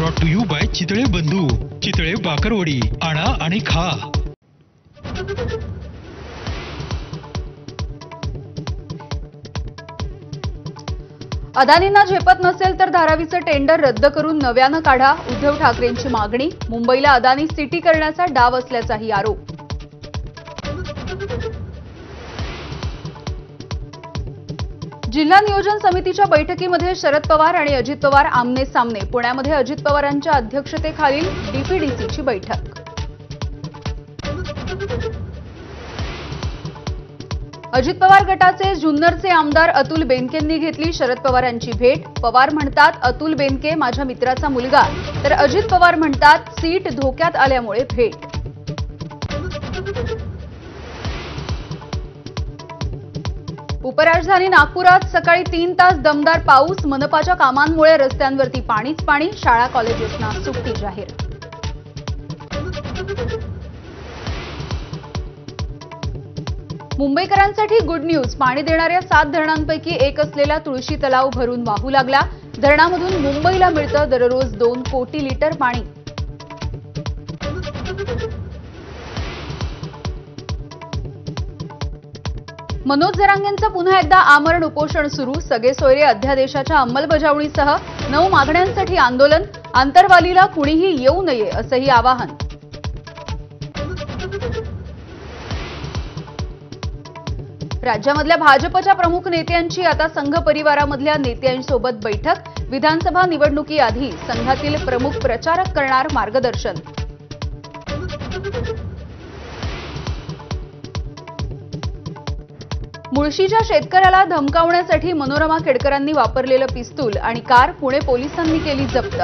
Brought to you by Chitale Bandhu, Chitale bakarwadi. आणा आणि खा. अदानींना झेपत नसेल तर धारावीचं टेंडर रद्द करून नव्यानं काढा, उद्धव ठाकरेंची मागणी. मुंबईला अदानी सिटी करण्याचा डाव असल्याचाही आरोप. जिल्हा नियोजन समितीच्या बैठकीमध्ये शरद पवार आणि अजित पवार आमने सामने. पुण्यामध्ये अजित पवारांच्या अध्यक्षतेखालील डीपीडीसीची बैठक. अजित पवार गटाचे जुन्नरचे आमदार अतुल बेनकेंनी घेतली शरद पवारांची भेट. पवार म्हणतात अतुल बेनके माझ्या मित्राचा मुलगा, तर अजित पवार म्हणतात सीट धोक्यात आल्यामुळे भेट. उपराजधानी नागपुरात सकाळी 3 तास दमदार पाऊस. मनपाच्या कामांमुळे रस्त्यांवरती पाणीच पाणी. शाळा कॉलेजेसना सुट्टी जाहीर. मुंबईकरांसाठी गुड न्यूज. पाणी देणाऱ्या 7 धरणांपैकी एक असलेला तुळशी तलाव भरून वाहू लागला. धरणामधून मुंबईला मिळतं दररोज 2 कोटी लिटर पाणी. मनोज जरांगेंचं पुन्हा एकदा आमरण उपोषण सुरू. सगळे सोयरे अध्यादेशाच्या अंमलबजावणीसह 9 मागण्यांसाठी आंदोलन. आंतरवालीला कुणीही येऊ नये असंही आवाहन. राज्यामधल्या भाजपच्या प्रमुख नेत्यांची आता संघ परिवारामधल्या नेत्यांसोबत बैठक. विधानसभा निवडणुकीआधी संघातील प्रमुख प्रचारक करणार मार्गदर्शन. मुळशीच्या शेतकऱ्याला धमकावण्यासाठी मनोरमा केडकरांनी वापरलेलं पिस्तूल आणि कार पुणे पोलिसांनी केली जप्त.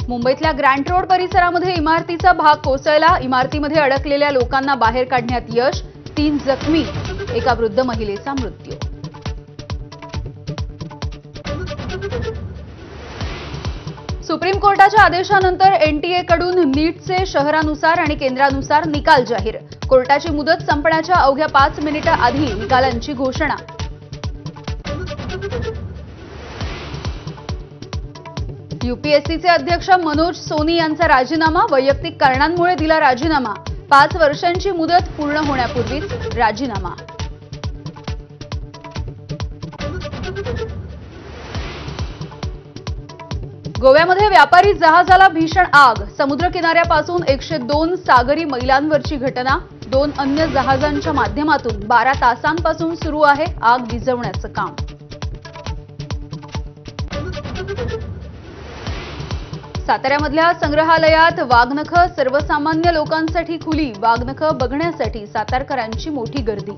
मुंबईतल्या ग्रँट रोड परिसरामध्ये इमारतीचा भाग कोसळला. इमारतीमध्ये अडकलेल्या लोकांना बाहेर काढण्यात यश. 3 जखमी, एका वृद्ध महिलेचा मृत्यू. सुप्रीम कोर्टाच्या आदेशानंतर एनटीएकडून नीटचे शहरानुसार आणि केंद्रानुसार निकाल जाहीर. कोर्टाची मुदत संपण्याच्या अवघ्या 5 मिनिटं आधी निकालांची घोषणा. यूपीएससीचे अध्यक्ष मनोज सोनी यांचा राजीनामा. वैयक्तिक कारणांमुळे दिला राजीनामा. 5 वर्षांची मुदत पूर्ण होण्यापूर्वीच राजीनामा. गोव्यामध्ये व्यापारी जहाजाला भीषण आग. समुद्र किनाऱ्यापासून 102 सागरी मैलांवरची घटना. 2 अन्य जहाजांच्या माध्यमातून 12 तासांपासून सुरू आहे आग विझवण्याचं काम. साताऱ्यामधल्या संग्रहालयात वाघनखं सर्वसामान्य लोकांसाठी खुली. वाघनखं बघण्यासाठी सातारकरांची मोठी गर्दी.